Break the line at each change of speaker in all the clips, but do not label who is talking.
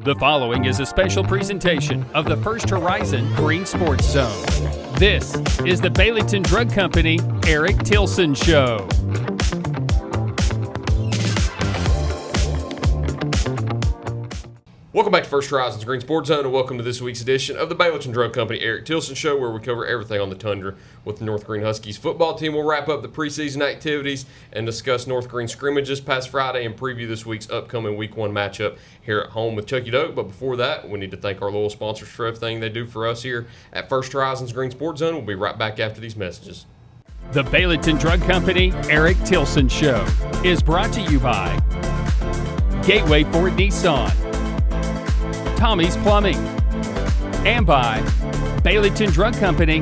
The following is a special presentation of the First Horizon Green Sports Zone. This is the Baileyton Drug Company Eric Tilson Show.
Welcome back to First Horizon's Green Sports Zone, and welcome to this week's edition of the Baileyton Drug Company Eric Tilson Show, where we cover everything on the Tundra with the North Green Huskies football team. We'll wrap up the preseason activities and discuss North Green scrimmages past Friday and preview this week's upcoming Week 1 matchup here at home with Chuckey-Doak. But before that, we need to thank our loyal sponsors for everything they do for us here at First Horizon's Green Sports Zone. We'll be right back after these messages.
The Baileyton Drug Company Eric Tilson Show is brought to you by Gateway Ford Nissan, Tommie's Plumbing, and by Baileyton Drug Company.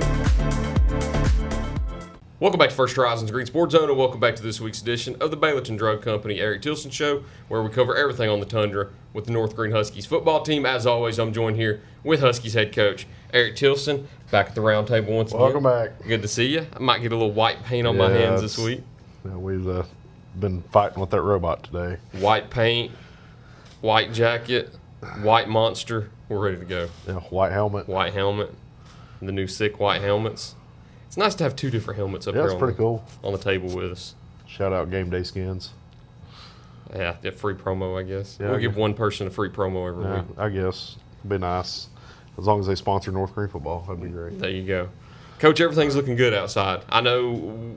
Welcome back to First Horizon's Green Sports Zone, and welcome back to this week's edition of the Baileyton Drug Company Eric Tilson Show, where we cover everything on the Tundra with the North Green Huskies football team. As always, I'm joined here with Huskies head coach Eric Tilson, back at the round table once again.
Welcome back.
Good to see you. I might get a little white paint on my hands this week.
Yeah, we've been fighting with that robot today.
White paint, white jacket, white monster. We're ready to go.
Yeah, white helmet.
White helmet. The new sick white helmets. It's nice to have two different helmets up here
that's pretty cool.
On the table with us.
Shout out Game Day Skins.
Yeah, free promo, I guess.
Yeah,
we'll give one person a free promo every week.
I guess. It'd be nice. As long as they sponsor North Green football, that'd be great.
There you go. Coach, everything's looking good outside. I know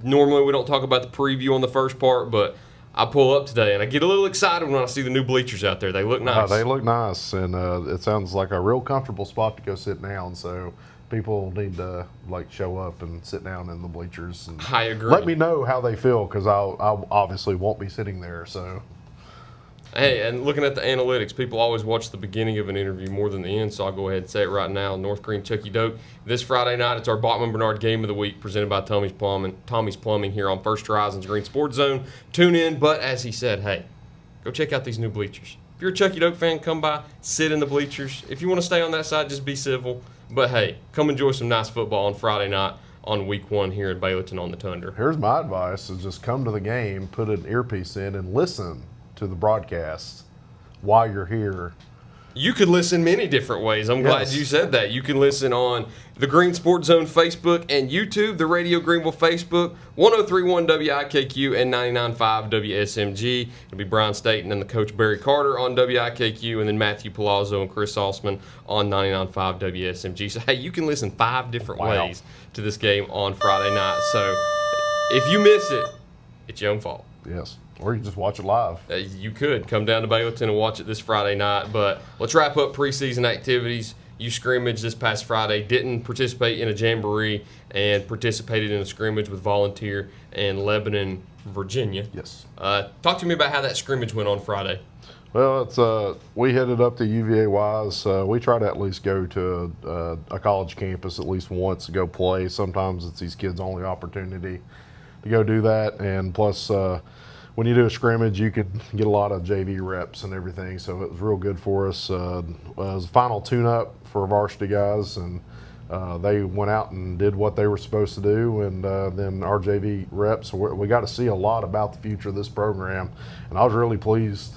normally we don't talk about the preview on the first part, but I pull up today and I get a little excited when I see the new bleachers out there. They look nice.
They look nice, and it sounds like a real comfortable spot to go sit down. So people need to show up and sit down in the bleachers. And
I agree.
Let me know how they feel, because I obviously won't be sitting there. So.
Hey, and looking at the analytics, people always watch the beginning of an interview more than the end, so I'll go ahead and say it right now. North Green Chuckey-Doak. This Friday night, it's our Bachman Bernard Game of the Week, presented by Tommie's Plumbing here on First Horizon's Green Sports Zone. Tune in, but as he said, hey, go check out these new bleachers. If you're a Chuckey-Doak fan, come by, sit in the bleachers. If you want to stay on that side, just be civil. But hey, come enjoy some nice football on Friday night on Week 1 here in Baileyton on the Tundra.
Here's my advice: is just come to the game, put an earpiece in, and listen to the broadcast while you're here.
You could listen many different ways. I'm glad you said that. You can listen on the Green Sports Zone Facebook and YouTube, the Radio Greenville Facebook, 103.1 WIKQ and 99.5 WSMG. It'll be Brian Staten and the coach Barry Carter on WIKQ, and then Matthew Palazzo and Chris Osman on 99.5 WSMG. So, hey, you can listen 5 different ways to this game on Friday night. So, if you miss it, it's your own fault.
Yes. Or you just watch it live.
You could come down to Baileyton and watch it this Friday night. But let's wrap up preseason activities. You scrimmaged this past Friday, didn't participate in a jamboree, and participated in a scrimmage with Volunteer and Lebanon, Virginia.
Yes.
Talk to me about how that scrimmage went on Friday.
Well, it's we headed up to UVA-wise. We try to at least go to a college campus at least once to go play. Sometimes it's these kids' only opportunity to go do that. And plus, when you do a scrimmage, you could get a lot of JV reps and everything, so it was real good for us. It was a final tune-up for varsity guys, and they went out and did what they were supposed to do, and then our JV reps, we got to see a lot about the future of this program, and I was really pleased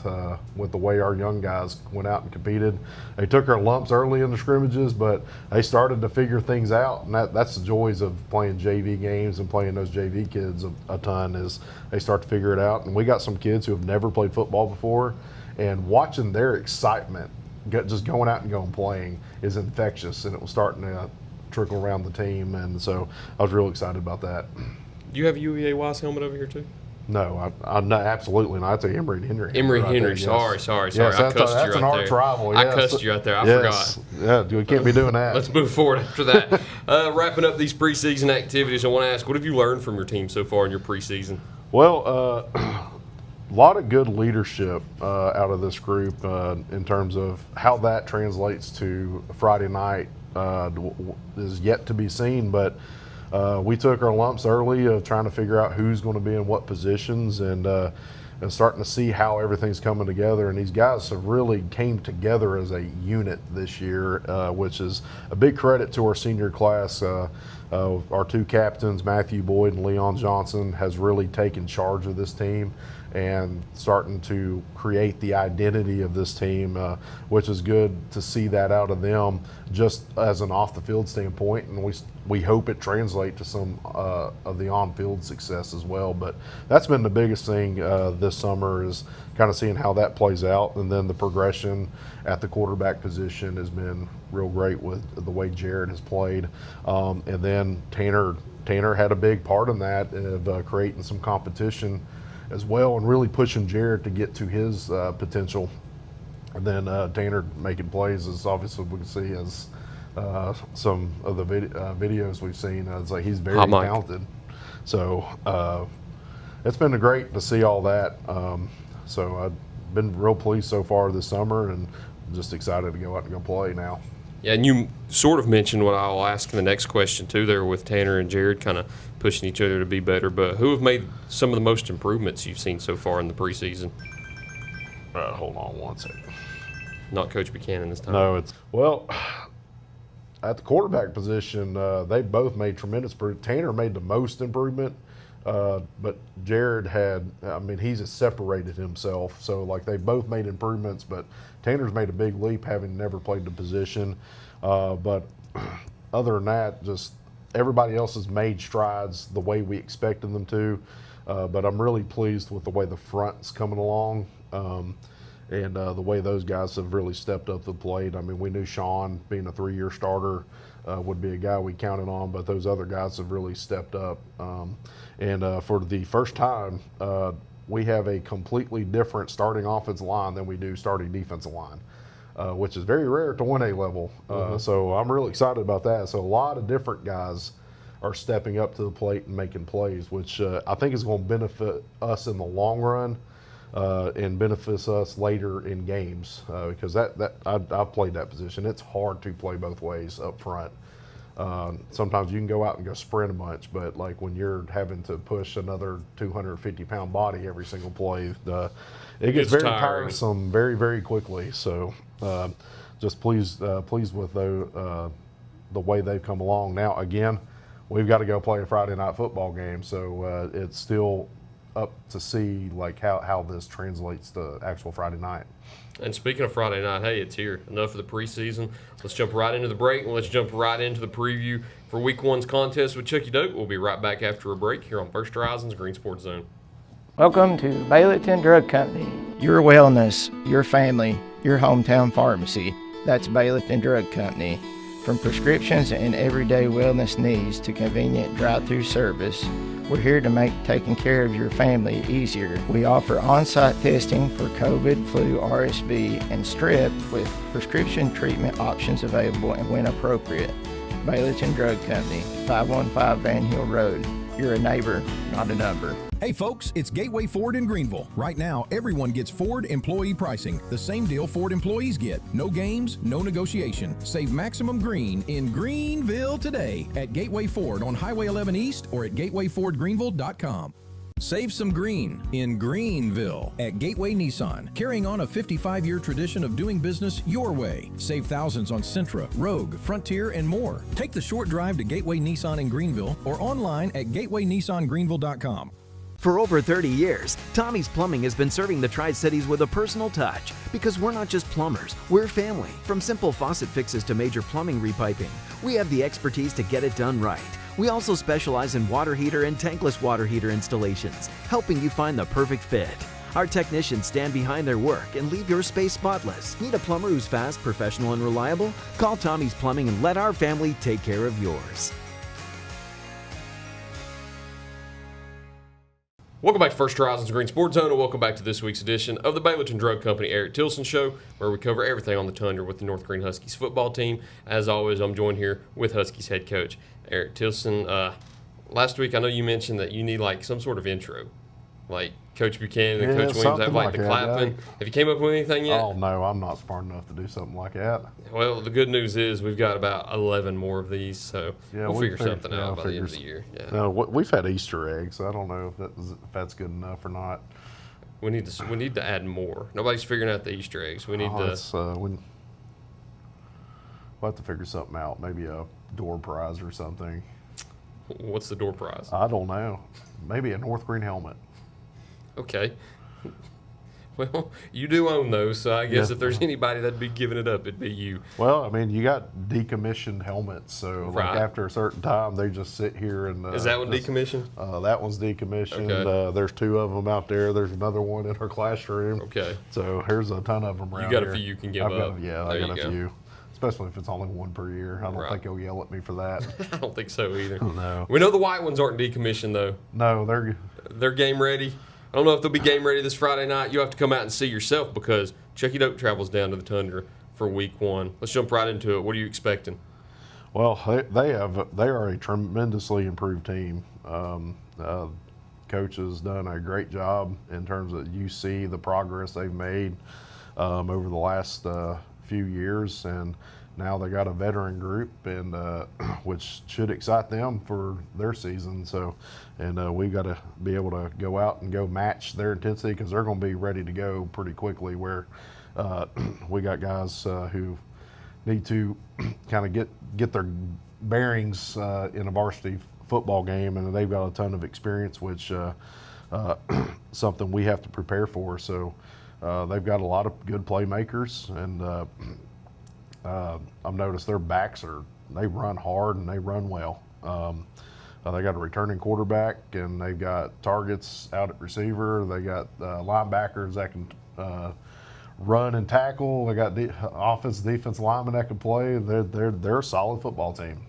with the way our young guys went out and competed. They took their lumps early in the scrimmages, but they started to figure things out, and that's the joys of playing JV games and playing those JV kids a ton, is they start to figure it out. And we got some kids who have never played football before, and watching their excitement just going out and going playing is infectious, and it was starting to trickle around the team, and so I was real excited about that.
Do you have a UVA-wise helmet over here too?
No, I'm not, absolutely not. That's Emory and Henry.
Emory and Henry, sorry.
Yes,
I cussed you right there.
That's an arch rival.
I cussed you out there. I forgot.
Yeah, we can't be doing that.
Let's move forward after that. Wrapping up these preseason activities, I want to ask, what have you learned from your team so far in your preseason?
Well, a lot of good leadership out of this group in terms of how that translates to Friday night is yet to be seen, but we took our lumps early of trying to figure out who's going to be in what positions, and starting to see how everything's coming together. And these guys have really came together as a unit this year, which is a big credit to our senior class. Our 2 captains, Matthew Boyd and Leon Johnson, has really taken charge of this team. and starting to create the identity of this team, which is good to see that out of them just as an off-the-field standpoint, and we hope it translates to some of the on-field success as well. But that's been the biggest thing this summer, is kind of seeing how that plays out, and then the progression at the quarterback position has been real great with the way Jared has played, and then Tanner had a big part in that, of creating some competition as well, and really pushing Jared to get to his potential. And then Tanner making plays, as obviously we can see as some of the videos we've seen. It's like he's very talented. So it's been great to see all that. So I've been real pleased so far this summer, and just excited to go out and go play now.
Yeah, and you sort of mentioned what I'll ask in the next question too there, with Tanner and Jared kind of pushing each other to be better. But who have made some of the most improvements you've seen so far in the preseason?
Hold on one second.
Not Coach Buchanan this time.
No, well, at the quarterback position, they both made tremendous improvement. Tanner made the most improvement, but Jared he's separated himself. So, like, they both made improvements, but Tanner's made a big leap, having never played the position. But other than that, just everybody else has made strides the way we expected them to. But I'm really pleased with the way the front's coming along. And the way those guys have really stepped up to the plate. I mean, we knew Sean, being a 3-year starter, would be a guy we counted on, but those other guys have really stepped up. And for the first time, we have a completely different starting offensive line than we do starting defensive line, which is very rare at the 1A level. So I'm really excited about that. So a lot of different guys are stepping up to the plate and making plays, which I think is going to benefit us in the long run. And benefits us later in games, because I've played that position. It's hard to play both ways up front. Sometimes you can go out and go sprint a bunch, but like when you're having to push another 250-pound body every single play, it gets very tiresome very, very quickly. So just pleased with the way they've come along. Now, again, we've got to go play a Friday night football game, so it's still up to see like how this translates to actual Friday night.
And speaking of Friday night, hey, it's here. Enough of the preseason. Let's jump right into the break, and let's jump right into the preview for Week 1's contest with Chuckey-Doak. We'll be right back after a break here on First Horizons Green Sports Zone.
Welcome to Baileyton Drug Company. Your wellness, your family, your hometown pharmacy. That's Baileyton Drug Company. From prescriptions and everyday wellness needs to convenient drive-through service, we're here to make taking care of your family easier. We offer on-site testing for COVID, flu, RSV, and strep with prescription treatment options available and when appropriate. Baileyton Drug Company, 515 Van Hill Road. You're a neighbor, not a number.
Hey folks, it's Gateway Ford in Greenville. Right now, everyone gets Ford employee pricing. The same deal Ford employees get. No games, no negotiation. Save maximum green in Greenville today at Gateway Ford on Highway 11 East or at gatewayfordgreenville.com. Save some green in Greenville at Gateway Nissan, carrying on a 55-year tradition of doing business your way. Save thousands on Sentra, Rogue, Frontier, and more. Take the short drive to Gateway Nissan in Greenville or online at gatewaynissangreenville.com.
For over 30 years, Tommie's Plumbing has been serving the Tri-Cities with a personal touch, because we're not just plumbers, we're family. From simple faucet fixes to major plumbing repiping, we have the expertise to get it done right. We also specialize in water heater and tankless water heater installations, helping you find the perfect fit. Our technicians stand behind their work and leave your space spotless. Need a plumber who's fast, professional, and reliable? Call Tommie's Plumbing and let our family take care of yours.
Welcome back to First Horizons Green Sports Zone, and welcome back to this week's edition of the Baileyton Drug Company Eric Tilson Show, where we cover everything on the Tundra with the North Green Huskies football team. As always, I'm joined here with Huskies head coach Eric Tilson. Last week, I know you mentioned that you need like some sort of intro, like Coach Buchanan and Coach Williams have like the clapping. Have you came up with anything yet?
Oh no, I'm not smart enough to do something like that.
Well, the good news is we've got about 11 more of these, so we'll figure something out by the end of the year. Yeah.
No, we've had Easter eggs. I don't know if that's good enough or not.
We need to add more. Nobody's figuring out the Easter eggs. We need
we'll have to figure something out. Maybe a door prize or something.
What's the door prize?
I don't know. Maybe a North Green helmet.
Okay. Well, you do own those, so I guess
Yeah.
if there's anybody that'd be giving it up, it'd be you.
Well, I mean, you got decommissioned helmets, so like
Right.
after a certain time, they just sit here and.
Is that one
just-
decommissioned?
That one's decommissioned.
Okay.
There's 2 of them out there. There's another one in our classroom.
Okay.
So here's a ton of them around
got a
here.
few you can give
I've got-
up.
Yeah,
There
I got
you
a
go.
few. Especially if it's only 1 per year. I don't
Right.
think he'll yell at me for that.
I don't think so either.
No.
We know the white ones aren't decommissioned, though.
No,
They're game ready. I don't know if they'll be game ready this Friday night. You'll have to come out and see yourself because Chuckey-Doak travels down to the Tundra for week 1. Let's jump right into it. What are you expecting?
well, they are a tremendously improved team. Coach has done a great job in terms of you see the progress they've made over the last few years, and now they got a veteran group, and which should excite them for their season. So, and we got to be able to go out and go match their intensity because they're going to be ready to go pretty quickly. Where we got guys who need to kind of get their bearings in a varsity football game, and they've got a ton of experience, which something we have to prepare for. So they've got a lot of good playmakers, and I've noticed their backs they run hard and they run well. They got a returning quarterback, and they've got targets out at receiver. They got linebackers that can run and tackle. They got offense, defense linemen that can play. They're a solid football team.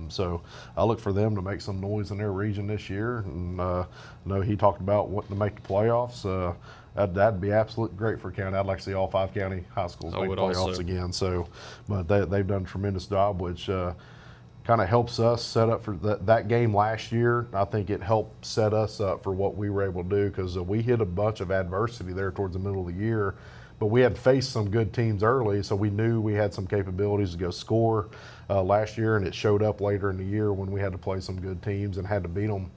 So I look for them to make some noise in their region this year. And I know he talked about wanting to make the playoffs. That'd be absolutely great for county. I'd like to see all 5 county high schools
I
make
would
playoffs
also.
again. So, but they've done a tremendous job, which kind of helps us set up for that game last year. I think it helped set us up for what we were able to do because we hit a bunch of adversity there towards the middle of the year. But we had faced some good teams early, so we knew we had some capabilities to go score last year, and it showed up later in the year when we had to play some good teams and had to beat them,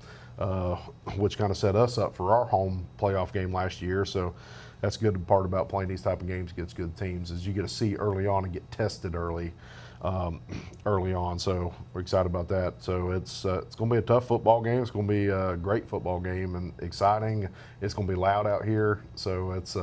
which kind of set us up for our home playoff game last year. So that's a good part about playing these type of games against good teams is you get to see early on and get tested early on. So we're excited about that. So it's going to be a tough football game. It's going to be a great football game and exciting. It's going to be loud out here. So it's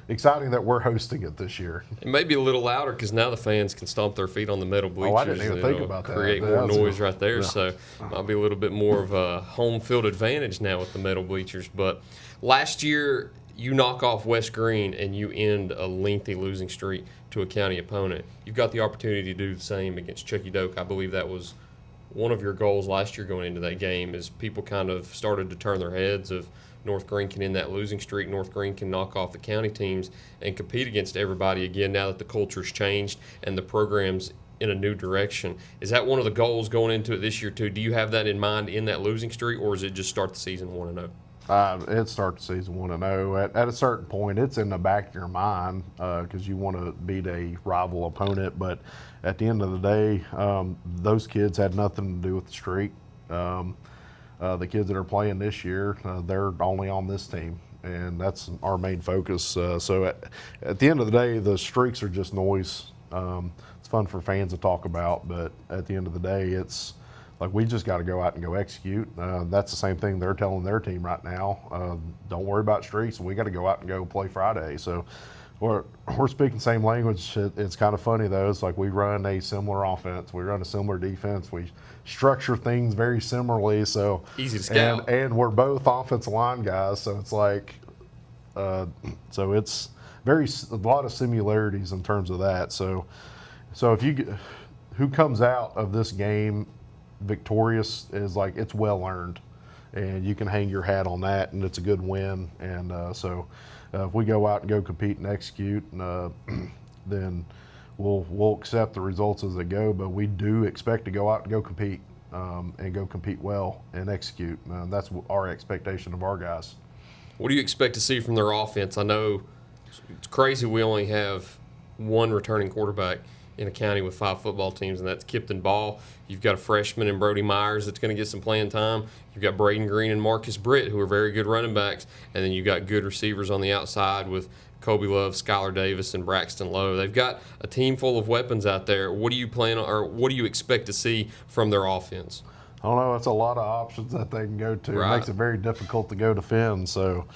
exciting that we're hosting it this year.
It may be a little louder because now the fans can stomp their feet on the metal bleachers.
Oh, I didn't even
and
think
it'll
about that.
create
That
more
was
noise
good.
right there.
Yeah.
So might be a little bit more of a home field advantage now with the metal bleachers. But last year, you knock off West Green and you end a lengthy losing streak to a county opponent. You've got the opportunity to do the same against Chuckey-Doak. I believe that was one of your goals last year going into that game is people kind of started to turn their heads of North Green can end that losing streak. North Green can knock off the county teams and compete against everybody again now that the culture's changed and the program's in a new direction. Is that one of the goals going into it this year too? Do you have that in mind in that losing streak, or is it just start the season 1-0?
It starts the season 1-0. At a certain point, it's in the back of your mind because you want to beat a rival opponent. But at the end of the day, those kids had nothing to do with the streak. The kids that are playing this year, they're only on this team, and that's our main focus. So at the end of the day, the streaks are just noise. It's fun for fans to talk about, but at the end of the day, it's like we just got to go out and go execute. That's the same thing they're telling their team right now. Don't worry about streaks. We got to go out and go play Friday. So we're speaking the same language. It's kind of funny though. It's like we run a similar offense. We run a similar defense. We structure things very similarly. So
Easy to scout.
And we're both offensive line guys. So it's like, so it's a lot of similarities in terms of that. So if who comes out of this game victorious is like it's well earned, and you can hang your hat on that, and it's a good win. And so if we go out and go compete and execute, then we'll accept the results as they go. But we do expect to go out and go compete and go compete well and execute. That's our expectation of our guys.
What do you expect to see from their offense? I know it's crazy we only have one returning quarterback in a county with 5 football teams, and that's Kipton Ball. You've got a freshman in Brody Myers that's going to get some playing time. You've got Braden Green and Marcus Britt, who are very good running backs, and then you've got good receivers on the outside with Kobe Love, Skylar Davis, and Braxton Lowe. They've got a team full of weapons out there. What do you plan on, or what do you expect to see from their offense?
I don't know. That's a lot of options that they can go to.
Right.
It makes it very difficult to go defend. So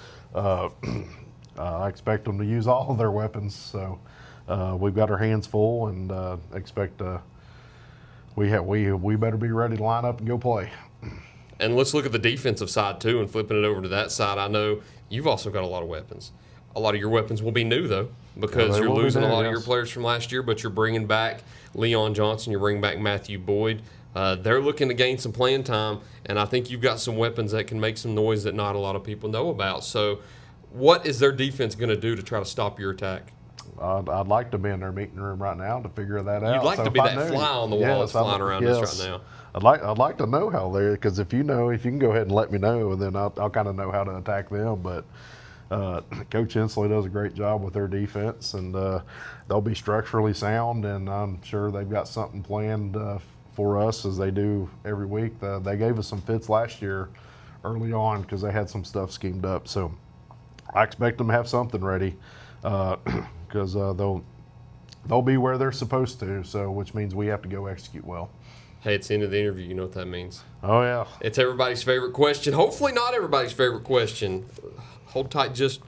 I expect them to use all of their weapons. So we've got our hands full, and expect we better be ready to line up and go play.
And let's look at the defensive side, too, and flipping it over to that side. I know you've also got a lot of weapons. A lot of your weapons will be new, though, because you're losing a lot of your players from last year, but you're bringing back Leon Johnson. You're bringing back Matthew Boyd. They're looking to gain some playing time, and I think you've got some weapons that can make some noise that not a lot of people know about. So what is their defense going to do to try to stop your attack?
I'd like to be in their meeting room right now to figure that out.
You'd like to be that fly on the wall that's flying around us right now.
I'd like to know how they're, because if you can go ahead and let me know, and then I'll kind of know how to attack them. But Coach Hensley does a great job with their defense, and they'll be structurally sound, and I'm sure they've got something planned for us as they do every week. They gave us some fits last year early on because they had some stuff schemed up. So I expect them to have something ready because they'll be where they're supposed to, so which means we have to go execute well.
Hey, it's the end of the interview. You know what that means.
Oh, yeah.
It's everybody's favorite question. Hopefully not everybody's favorite question. Hold tight just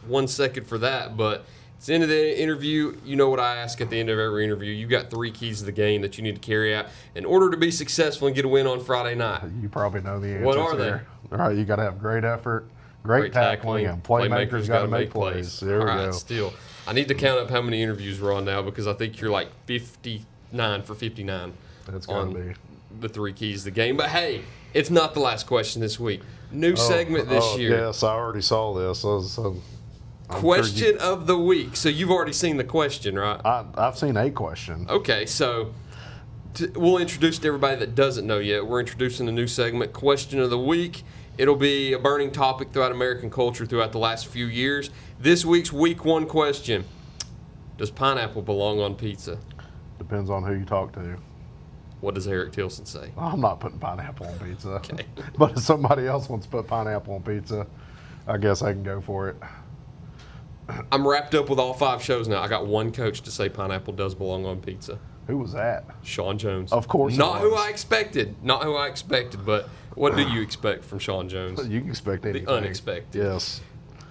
1 second for that. But it's the end of the interview. You know what I ask at the end of every interview. You got 3 keys to the game that you need to carry out in order to be successful and get a win on Friday night.
You probably know the answer.
What are they?
All right, you got to have great effort, great tackling, and playmakers got to make plays. There we go.
Still. I need to count up how many interviews we're on now because I think you're like 59 for 59.
That's got to be
the 3 keys to the game. But hey, it's not the last question this week. New segment this year.
Yes, I already saw this.
Question of the week. So you've already seen the question, right?
I've seen a question.
Okay, so we'll introduce to everybody that doesn't know yet. We're introducing a new segment, Question of the Week. It'll be a burning topic throughout American culture throughout the last few years. This week's Week 1 question: does pineapple belong on pizza?
Depends on who you talk to.
What does Eric Tilson say?
I'm not putting pineapple on pizza.
Okay.
But if somebody else wants to put pineapple on pizza, I guess I can go for it.
I'm wrapped up with all 5 shows now. I got one coach to say pineapple does belong on pizza.
Who was that?
Sean Jones.
Of course.
Not who I expected. Not who I expected. But what do you expect from Sean Jones?
You can expect anything.
The unexpected.
Yes.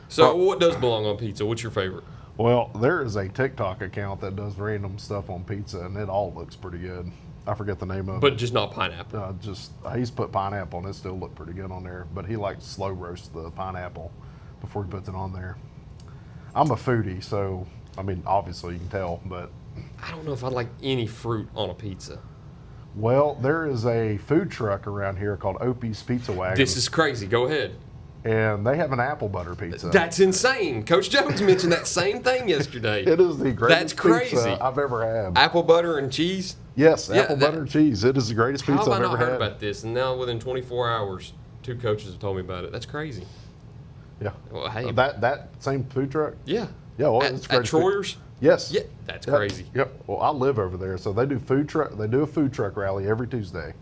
So what does belong on pizza? What's your favorite?
Well, there is a TikTok account that does random stuff on pizza, and it all looks pretty good. I forget the name of it.
But just not pineapple.
I used to put pineapple, and it still looked pretty good on there. But he likes to slow roast the pineapple before he puts it on there. I'm a foodie, so, I mean, obviously you can tell, but.
I don't know if I'd like any fruit on a pizza.
Well, there is a food truck around here called Opie's Pizza Wagon.
This is crazy. Go ahead.
And they have an apple butter pizza.
That's insane. Coach Jones mentioned that same thing yesterday.
It is the greatest pizza I've ever had.
Apple butter and cheese?
Yes, apple butter and cheese. It is the greatest pizza I've ever had.
How have I not heard about this? And now within 24 hours, 2 coaches have told me about it. That's crazy.
Yeah.
Well, hey.
That same food truck?
Yeah.
Yeah, well,
at Troyer's?
Yes.
Yeah, that's crazy.
Yep. Well, I live over there, so they do food truck. They do a food truck rally every Tuesday.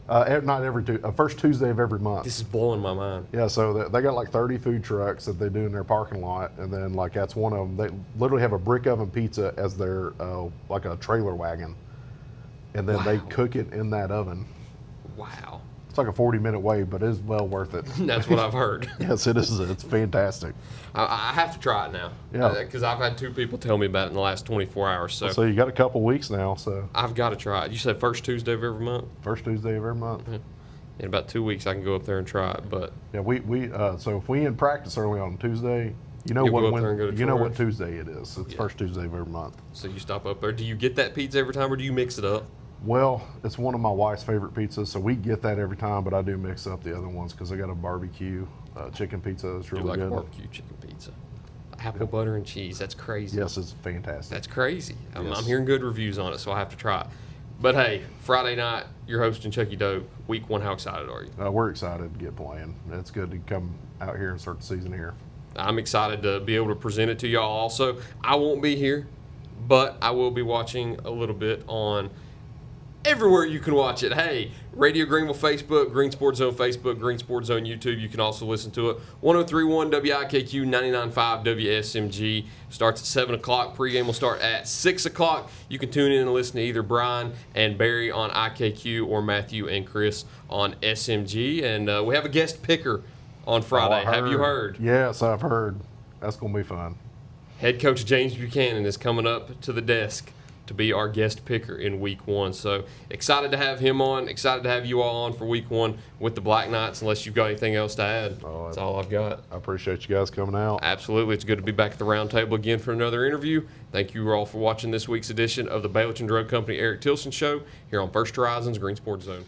Not every Tuesday. First Tuesday of every month.
This is blowing my mind.
Yeah, so they got like 30 food trucks that they do in their parking lot, and then like that's one of them. They literally have a brick oven pizza as their like a trailer wagon, and then they cook it in that oven.
Wow.
It's like a 40-minute wait, but it's well worth it.
That's what I've heard.
Yes, it is. It's fantastic.
I have to try it now.
Yeah.
Because I've had 2 people tell me about it in the last 24 hours. So
you got a couple weeks now. So
I've got to try it. You said first Tuesday of every month?
First Tuesday of every month.
Yeah. In about 2 weeks, I can go up there and try it. But
yeah, so if we in practice early on Tuesday, you know what Tuesday it is. It's first Tuesday of every month.
So you stop up there. Do you get that pizza every time, or do you mix it up?
Well, it's one of my wife's favorite pizzas, so we get that every time. But I do mix up the other ones because I got a barbecue chicken pizza that's really good.
A barbecue chicken pizza, apple butter and cheese. That's crazy.
Yes, it's fantastic.
That's crazy.
Yes.
I'm hearing good reviews on it, so I have to try it. But hey, Friday night, you're hosting Chuckey-Doak. Week 1, how excited are you?
We're excited to get playing. It's good to come out here and start the season here.
I'm excited to be able to present it to y'all also. I won't be here, but I will be watching a little bit on everywhere you can watch it. Hey, Radio Greenville Facebook, Green Sports Zone Facebook, Green Sports Zone YouTube. You can also listen to it. 103.1 WIKQ, 99.5 WSMG. Starts at 7 o'clock. Pregame will start at 6 o'clock. You can tune in and listen to either Brian and Barry on IKQ or Matthew and Chris on SMG. And we have a guest picker on Friday. Have you heard?
Yes, I've heard. That's going to be fun.
Head coach James Buchanan is coming up to the desk to be our guest picker in week 1. So excited to have him on, excited to have you all on for week 1 with the Black Knights, unless you've got anything else to add. That's all I've got.
I appreciate you guys coming out.
Absolutely. It's good to be back at the round table again for another interview. Thank you all for watching this week's edition of the Baileyton Drug Company Eric Tilson Show here on First Horizons Green Sports Zone.